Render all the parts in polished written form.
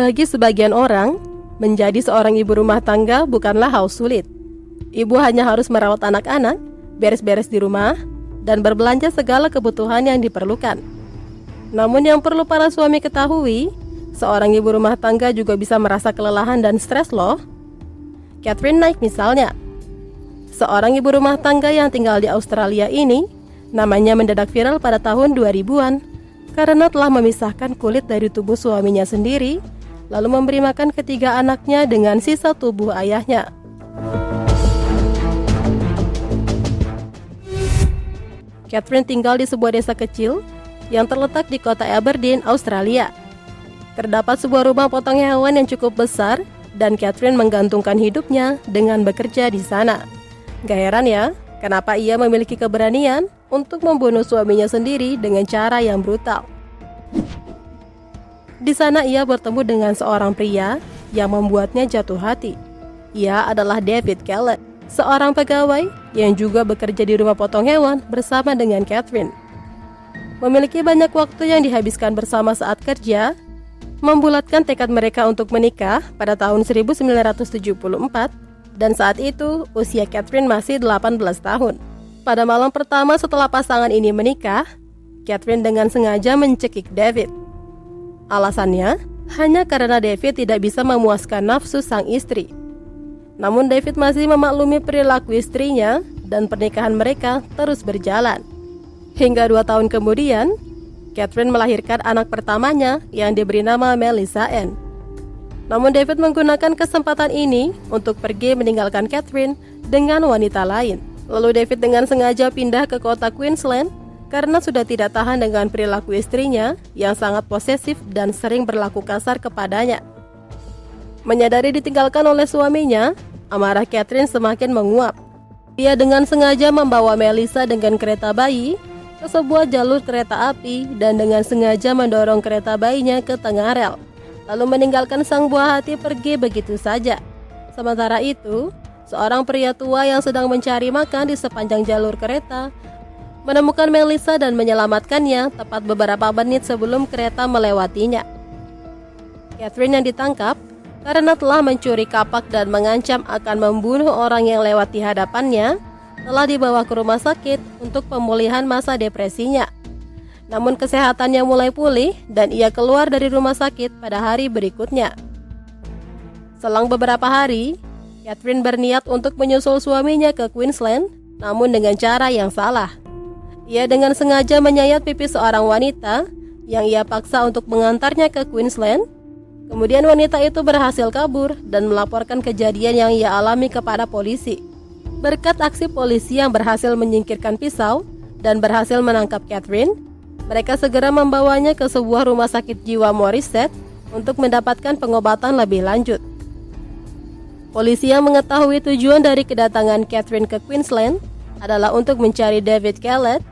Bagi sebagian orang, menjadi seorang ibu rumah tangga bukanlah hal sulit. Ibu hanya harus merawat anak-anak, beres-beres di rumah, dan berbelanja segala kebutuhan yang diperlukan. Namun yang perlu para suami ketahui, seorang ibu rumah tangga juga bisa merasa kelelahan dan stres loh. Catherine Knight misalnya, seorang ibu rumah tangga yang tinggal di Australia ini, namanya mendadak viral pada tahun 2000-an karena telah memisahkan kulit dari tubuh suaminya sendiri, lalu memberi makan ketiga anaknya dengan sisa tubuh ayahnya. Catherine tinggal di sebuah desa kecil yang terletak di kota Aberdeen, Australia. Terdapat sebuah rumah potong hewan yang cukup besar dan Catherine menggantungkan hidupnya dengan bekerja di sana. Gak heran ya, kenapa ia memiliki keberanian untuk membunuh suaminya sendiri dengan cara yang brutal. Di sana ia bertemu dengan seorang pria yang membuatnya jatuh hati. Ia adalah David Kellett, seorang pegawai yang juga bekerja di rumah potong hewan bersama dengan Catherine. Memiliki banyak waktu yang dihabiskan bersama saat kerja, membulatkan tekad mereka untuk menikah pada tahun 1974, dan saat itu usia Catherine masih 18 tahun. Pada malam pertama setelah pasangan ini menikah, Catherine dengan sengaja mencekik David. Alasannya, hanya karena David tidak bisa memuaskan nafsu sang istri. Namun David masih memaklumi perilaku istrinya dan pernikahan mereka terus berjalan. Hingga 2 tahun kemudian, Catherine melahirkan anak pertamanya yang diberi nama Melissa Ann. Namun David menggunakan kesempatan ini untuk pergi meninggalkan Catherine dengan wanita lain. Lalu David dengan sengaja pindah ke kota Queensland karena sudah tidak tahan dengan perilaku istrinya yang sangat posesif dan sering berlaku kasar kepadanya. Menyadari ditinggalkan oleh suaminya, amarah Catherine semakin menguap. Dia dengan sengaja membawa Melissa dengan kereta bayi ke sebuah jalur kereta api dan dengan sengaja mendorong kereta bayinya ke tengah rel, lalu meninggalkan sang buah hati pergi begitu saja. Sementara itu, seorang pria tua yang sedang mencari makan di sepanjang jalur kereta menemukan Melissa dan menyelamatkannya tepat beberapa menit sebelum kereta melewatinya. Catherine yang ditangkap karena telah mencuri kapak dan mengancam akan membunuh orang yang lewat di hadapannya, telah dibawa ke rumah sakit untuk pemulihan masa depresinya. Namun kesehatannya mulai pulih dan ia keluar dari rumah sakit pada hari berikutnya. Selang beberapa hari, Catherine berniat untuk menyusul suaminya ke Queensland, namun dengan cara yang salah. Ia dengan sengaja menyayat pipi seorang wanita yang ia paksa untuk mengantarnya ke Queensland. Kemudian wanita itu berhasil kabur dan melaporkan kejadian yang ia alami kepada polisi. Berkat aksi polisi yang berhasil menyingkirkan pisau dan berhasil menangkap Catherine, mereka segera membawanya ke sebuah rumah sakit jiwa Morisset untuk mendapatkan pengobatan lebih lanjut. Polisi yang mengetahui tujuan dari kedatangan Catherine ke Queensland adalah untuk mencari David Kellett,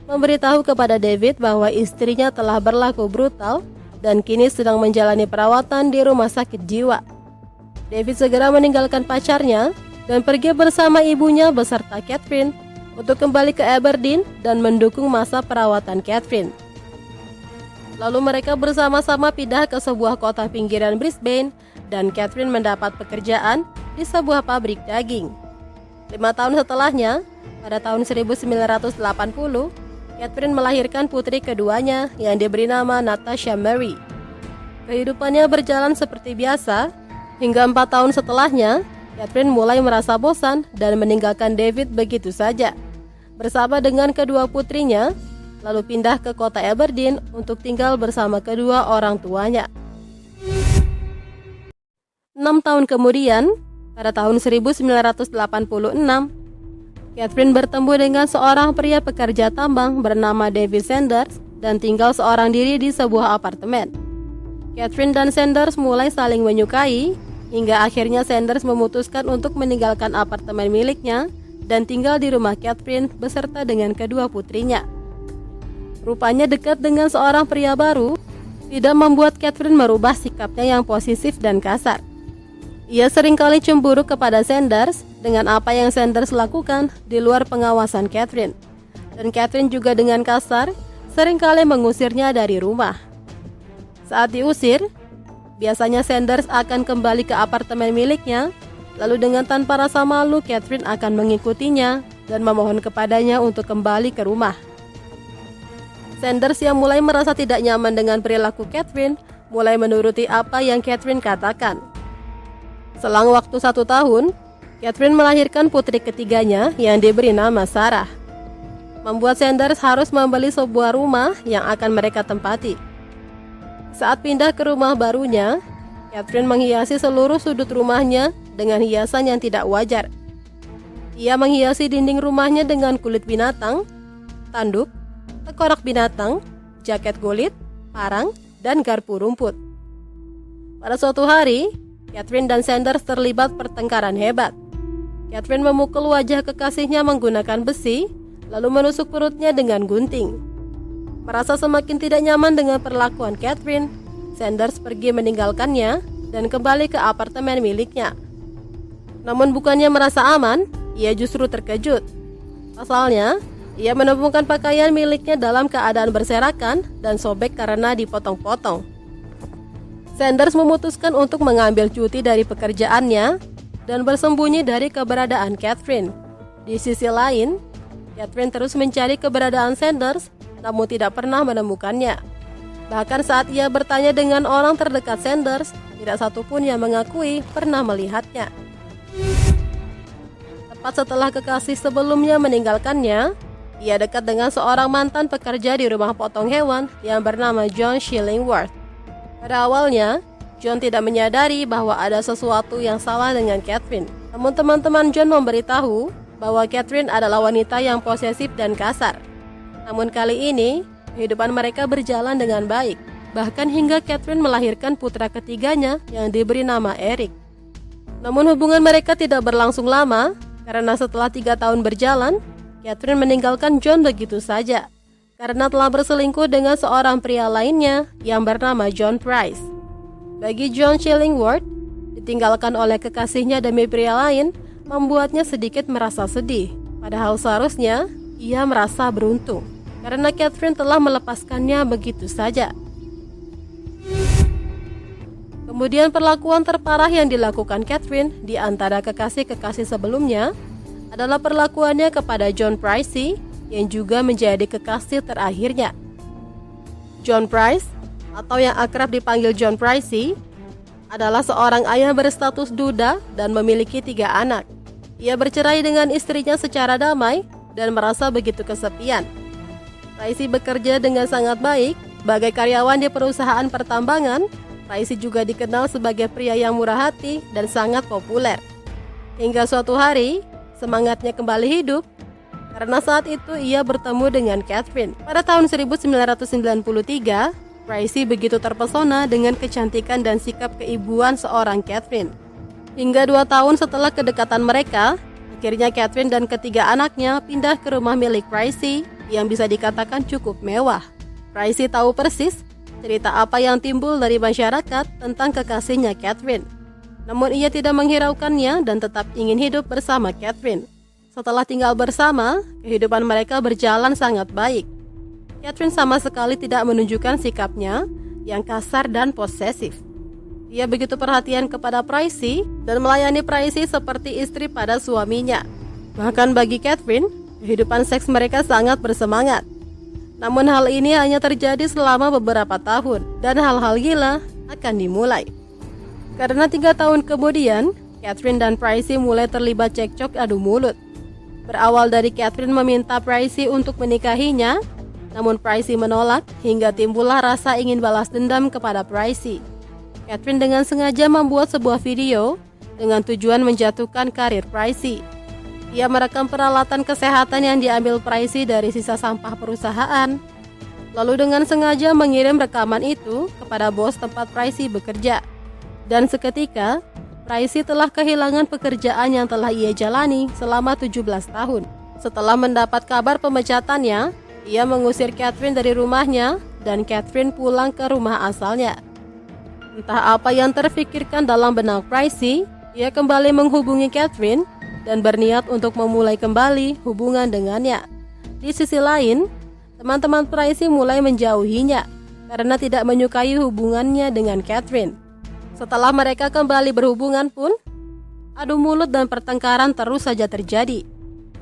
memberitahu kepada David bahwa istrinya telah berlaku brutal dan kini sedang menjalani perawatan di rumah sakit jiwa. David segera meninggalkan pacarnya dan pergi bersama ibunya beserta Catherine untuk kembali ke Aberdeen dan mendukung masa perawatan Catherine. Lalu mereka bersama-sama pindah ke sebuah kota pinggiran Brisbane dan Catherine mendapat pekerjaan di sebuah pabrik daging. 5 tahun setelahnya, pada tahun 1980, Catherine melahirkan putri keduanya yang diberi nama Natasha Mary. Kehidupannya berjalan seperti biasa, hingga 4 tahun setelahnya, Catherine mulai merasa bosan dan meninggalkan David begitu saja. Bersama dengan kedua putrinya, lalu pindah ke kota Aberdeen untuk tinggal bersama kedua orang tuanya. 6 tahun kemudian, pada tahun 1986, Catherine bertemu dengan seorang pria pekerja tambang bernama David Sanders dan tinggal seorang diri di sebuah apartemen. Catherine dan Sanders mulai saling menyukai, hingga akhirnya Sanders memutuskan untuk meninggalkan apartemen miliknya dan tinggal di rumah Catherine beserta dengan kedua putrinya. Rupanya dekat dengan seorang pria baru tidak membuat Catherine merubah sikapnya yang posesif dan kasar. Ia seringkali cemburu kepada Sanders dengan apa yang Sanders lakukan di luar pengawasan Catherine. Dan Catherine juga dengan kasar seringkali mengusirnya dari rumah. Saat diusir, biasanya Sanders akan kembali ke apartemen miliknya, lalu dengan tanpa rasa malu Catherine akan mengikutinya dan memohon kepadanya untuk kembali ke rumah. Sanders yang mulai merasa tidak nyaman dengan perilaku Catherine, mulai menuruti apa yang Catherine katakan. Selang waktu 1 tahun, Catherine melahirkan putri ketiganya yang diberi nama Sarah, membuat Sanders harus membeli sebuah rumah yang akan mereka tempati. Saat pindah ke rumah barunya, Catherine menghiasi seluruh sudut rumahnya dengan hiasan yang tidak wajar. Ia menghiasi dinding rumahnya dengan kulit binatang, tanduk, tengkorak binatang, jaket kulit, parang, dan garpu rumput. Pada suatu hari, Catherine dan Sanders terlibat pertengkaran hebat. Catherine memukul wajah kekasihnya menggunakan besi, lalu menusuk perutnya dengan gunting. Merasa semakin tidak nyaman dengan perlakuan Catherine, Sanders pergi meninggalkannya dan kembali ke apartemen miliknya. Namun bukannya merasa aman, ia justru terkejut. Pasalnya, ia menemukan pakaian miliknya dalam keadaan berserakan dan sobek karena dipotong-potong. Sanders memutuskan untuk mengambil cuti dari pekerjaannya dan bersembunyi dari keberadaan Catherine. Di sisi lain, Catherine terus mencari keberadaan Sanders, namun tidak pernah menemukannya. Bahkan saat ia bertanya dengan orang terdekat Sanders, tidak satupun yang mengakui pernah melihatnya. Tepat setelah kekasih sebelumnya meninggalkannya, ia dekat dengan seorang mantan pekerja di rumah potong hewan yang bernama John Shillingworth. Pada awalnya, John tidak menyadari bahwa ada sesuatu yang salah dengan Catherine. Namun teman-teman John memberitahu bahwa Catherine adalah wanita yang posesif dan kasar. Namun kali ini, kehidupan mereka berjalan dengan baik. Bahkan hingga Catherine melahirkan putra ketiganya yang diberi nama Eric. Namun hubungan mereka tidak berlangsung lama, karena setelah 3 tahun berjalan, Catherine meninggalkan John begitu saja karena telah berselingkuh dengan seorang pria lainnya yang bernama John Price. Bagi John Shillingworth, ditinggalkan oleh kekasihnya demi pria lain membuatnya sedikit merasa sedih. Padahal seharusnya ia merasa beruntung karena Catherine telah melepaskannya begitu saja. Kemudian perlakuan terparah yang dilakukan Catherine di antara kekasih-kekasih sebelumnya adalah perlakuannya kepada John Price yang juga menjadi kekasih terakhirnya. John Price, atau yang akrab dipanggil John Price, adalah seorang ayah berstatus duda dan memiliki 3 anak. Ia bercerai dengan istrinya secara damai dan merasa begitu kesepian. Price bekerja dengan sangat baik sebagai karyawan di perusahaan pertambangan. Price juga dikenal sebagai pria yang murah hati dan sangat populer. Hingga suatu hari, semangatnya kembali hidup karena saat itu ia bertemu dengan Catherine. Pada tahun 1993, Price begitu terpesona dengan kecantikan dan sikap keibuan seorang Catherine. Hingga 2 tahun setelah kedekatan mereka, akhirnya Catherine dan ketiga anaknya pindah ke rumah milik Price yang bisa dikatakan cukup mewah. Price tahu persis cerita apa yang timbul dari masyarakat tentang kekasihnya Catherine. Namun ia tidak menghiraukannya dan tetap ingin hidup bersama Catherine. Setelah tinggal bersama, kehidupan mereka berjalan sangat baik. Catherine sama sekali tidak menunjukkan sikapnya yang kasar dan posesif. Ia begitu perhatian kepada Price dan melayani Price seperti istri pada suaminya. Bahkan bagi Catherine, kehidupan seks mereka sangat bersemangat. Namun hal ini hanya terjadi selama beberapa tahun dan hal-hal gila akan dimulai. Karena 3 tahun kemudian, Catherine dan Price mulai terlibat cekcok adu mulut. Berawal dari Catherine meminta Price untuk menikahinya, namun Price menolak hingga timbullah rasa ingin balas dendam kepada Price. Catherine dengan sengaja membuat sebuah video dengan tujuan menjatuhkan karir Price. Ia merekam peralatan kesehatan yang diambil Price dari sisa sampah perusahaan, lalu dengan sengaja mengirim rekaman itu kepada bos tempat Price bekerja. Dan seketika, Price telah kehilangan pekerjaan yang telah ia jalani selama 17 tahun. Setelah mendapat kabar pemecatannya, ia mengusir Catherine dari rumahnya dan Catherine pulang ke rumah asalnya. Entah apa yang terfikirkan dalam benak Price, ia kembali menghubungi Catherine dan berniat untuk memulai kembali hubungan dengannya. Di sisi lain, teman-teman Price mulai menjauhinya karena tidak menyukai hubungannya dengan Catherine. Setelah mereka kembali berhubungan pun, adu mulut dan pertengkaran terus saja terjadi.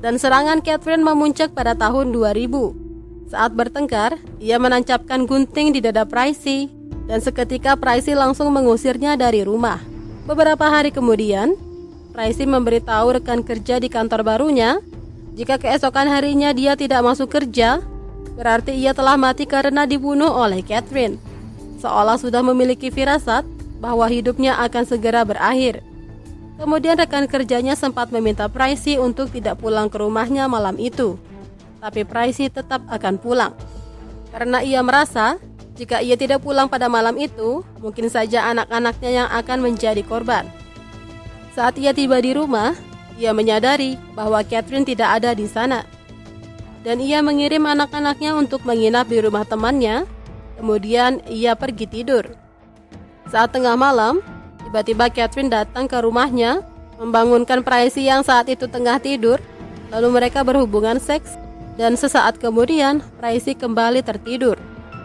Dan serangan Catherine memuncak pada tahun 2000. Saat bertengkar, ia menancapkan gunting di dada Pricey dan seketika Pricey langsung mengusirnya dari rumah. Beberapa hari kemudian, Pricey memberitahu rekan kerja di kantor barunya jika keesokan harinya dia tidak masuk kerja, berarti ia telah mati karena dibunuh oleh Catherine. Seolah sudah memiliki firasat bahwa hidupnya akan segera berakhir. Kemudian rekan kerjanya sempat meminta Pricey untuk tidak pulang ke rumahnya malam itu. Tapi Pricey tetap akan pulang. Karena ia merasa jika ia tidak pulang pada malam itu, mungkin saja anak-anaknya yang akan menjadi korban. Saat ia tiba di rumah, ia menyadari bahwa Catherine tidak ada di sana. Dan ia mengirim anak-anaknya untuk menginap di rumah temannya. Kemudian ia pergi tidur. Saat tengah malam, tiba-tiba Catherine datang ke rumahnya, membangunkan Pricey yang saat itu tengah tidur. Lalu mereka berhubungan seks, dan sesaat kemudian Pricey kembali tertidur.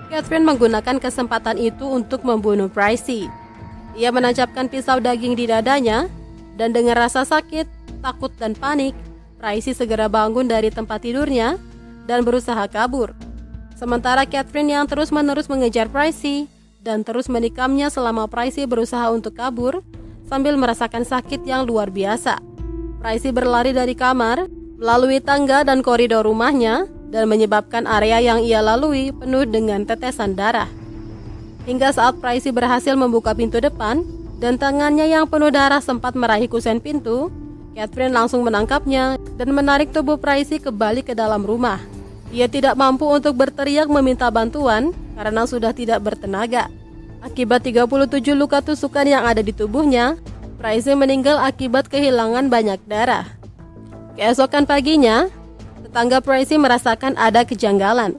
Catherine menggunakan kesempatan itu untuk membunuh Pricey. Ia menancapkan pisau daging di dadanya, dan dengan rasa sakit, takut dan panik, Pricey segera bangun dari tempat tidurnya dan berusaha kabur. Sementara Catherine yang terus-menerus mengejar Pricey dan terus menikamnya selama Pricey berusaha untuk kabur sambil merasakan sakit yang luar biasa. Pricey berlari dari kamar, melalui tangga dan koridor rumahnya dan menyebabkan area yang ia lalui penuh dengan tetesan darah. Hingga saat Pricey berhasil membuka pintu depan dan tangannya yang penuh darah sempat meraih kusen pintu, Catherine langsung menangkapnya dan menarik tubuh Pricey kembali ke dalam rumah. Ia tidak mampu untuk berteriak meminta bantuan karena sudah tidak bertenaga. Akibat 37 luka tusukan yang ada di tubuhnya, Pricey meninggal akibat kehilangan banyak darah. Keesokan paginya, tetangga Pricey merasakan ada kejanggalan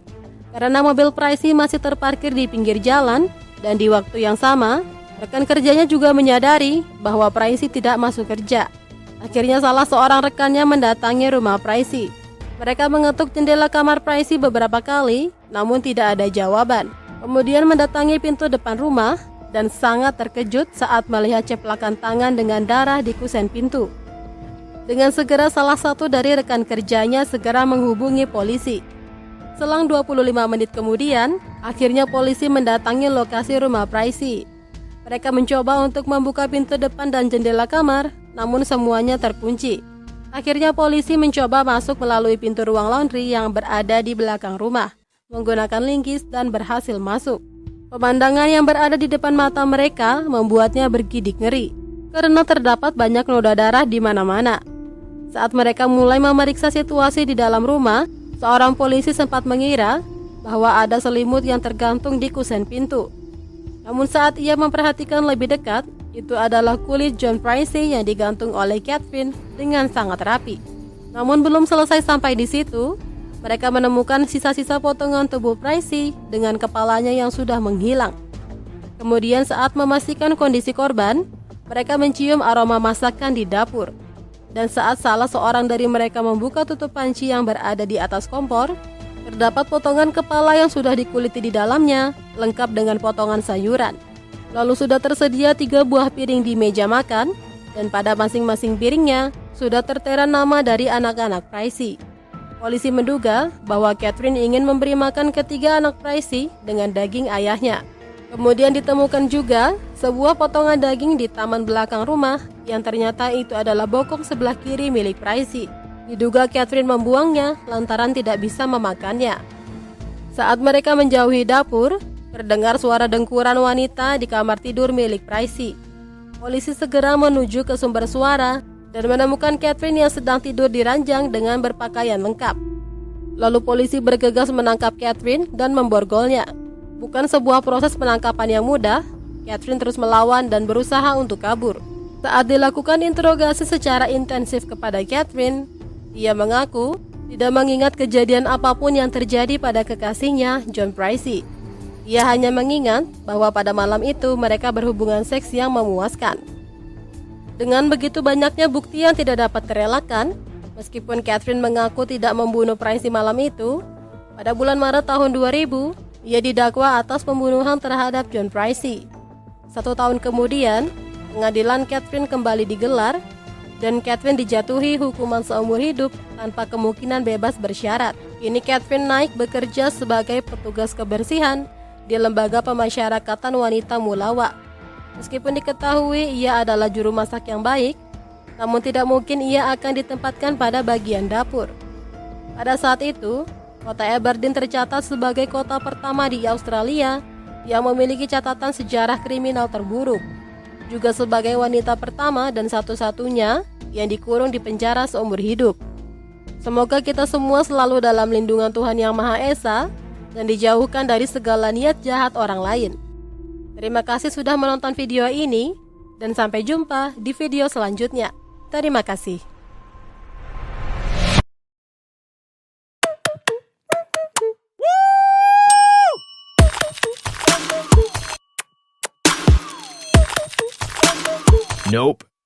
karena mobil Pricey masih terparkir di pinggir jalan dan di waktu yang sama, rekan kerjanya juga menyadari bahwa Pricey tidak masuk kerja. Akhirnya salah seorang rekannya mendatangi rumah Pricey. Mereka mengetuk jendela kamar Pricey beberapa kali, namun tidak ada jawaban. Kemudian mendatangi pintu depan rumah dan sangat terkejut saat melihat ceplakan tangan dengan darah di kusen pintu. Dengan segera salah satu dari rekan kerjanya segera menghubungi polisi. Selang 25 menit kemudian, akhirnya polisi mendatangi lokasi rumah Pricey. Mereka mencoba untuk membuka pintu depan dan jendela kamar, namun semuanya terkunci. Akhirnya polisi mencoba masuk melalui pintu ruang laundry yang berada di belakang rumah, menggunakan linggis dan berhasil masuk. Pemandangan yang berada di depan mata mereka membuatnya bergidik ngeri, karena terdapat banyak noda darah di mana-mana. Saat mereka mulai memeriksa situasi di dalam rumah, seorang polisi sempat mengira bahwa ada selimut yang tergantung di kusen pintu. Namun saat ia memperhatikan lebih dekat, itu adalah kulit John Pricey yang digantung oleh Catherine dengan sangat rapi. Namun belum selesai sampai di situ, mereka menemukan sisa-sisa potongan tubuh Pricey dengan kepalanya yang sudah menghilang. Kemudian saat memastikan kondisi korban, mereka mencium aroma masakan di dapur. Dan saat salah seorang dari mereka membuka tutup panci yang berada di atas kompor, terdapat potongan kepala yang sudah dikuliti di dalamnya, lengkap dengan potongan sayuran. Lalu sudah tersedia 3 buah piring di meja makan, dan pada masing-masing piringnya sudah tertera nama dari anak-anak Pricey. Polisi menduga bahwa Catherine ingin memberi makan ketiga anak Pricey dengan daging ayahnya. Kemudian ditemukan juga sebuah potongan daging di taman belakang rumah yang ternyata itu adalah bokong sebelah kiri milik Pricey. Diduga Catherine membuangnya lantaran tidak bisa memakannya. Saat mereka menjauhi dapur, terdengar suara dengkuran wanita di kamar tidur milik Pricey. Polisi segera menuju ke sumber suara dan menemukan Catherine yang sedang tidur di ranjang dengan berpakaian lengkap. Lalu polisi bergegas menangkap Catherine dan memborgolnya. Bukan sebuah proses penangkapan yang mudah, Catherine terus melawan dan berusaha untuk kabur. Saat dilakukan interogasi secara intensif kepada Catherine, ia mengaku tidak mengingat kejadian apapun yang terjadi pada kekasihnya, John Pricey. Ia hanya mengingat bahwa pada malam itu mereka berhubungan seks yang memuaskan. Dengan begitu banyaknya bukti yang tidak dapat terelakkan, meskipun Catherine mengaku tidak membunuh Pricey malam itu, pada bulan Maret tahun 2000, ia didakwa atas pembunuhan terhadap John Pricey. 1 tahun kemudian, pengadilan Catherine kembali digelar dan Catherine dijatuhi hukuman seumur hidup tanpa kemungkinan bebas bersyarat. Kini Catherine naik bekerja sebagai petugas kebersihan di Lembaga Pemasyarakatan Wanita Mulawa. Meskipun diketahui ia adalah juru masak yang baik, namun tidak mungkin ia akan ditempatkan pada bagian dapur. Pada saat itu, kota Aberdeen tercatat sebagai kota pertama di Australia yang memiliki catatan sejarah kriminal terburuk, juga sebagai wanita pertama dan satu-satunya yang dikurung di penjara seumur hidup. Semoga kita semua selalu dalam lindungan Tuhan Yang Maha Esa dan dijauhkan dari segala niat jahat orang lain. Terima kasih sudah menonton video ini dan sampai jumpa di video selanjutnya. Terima kasih. Nope.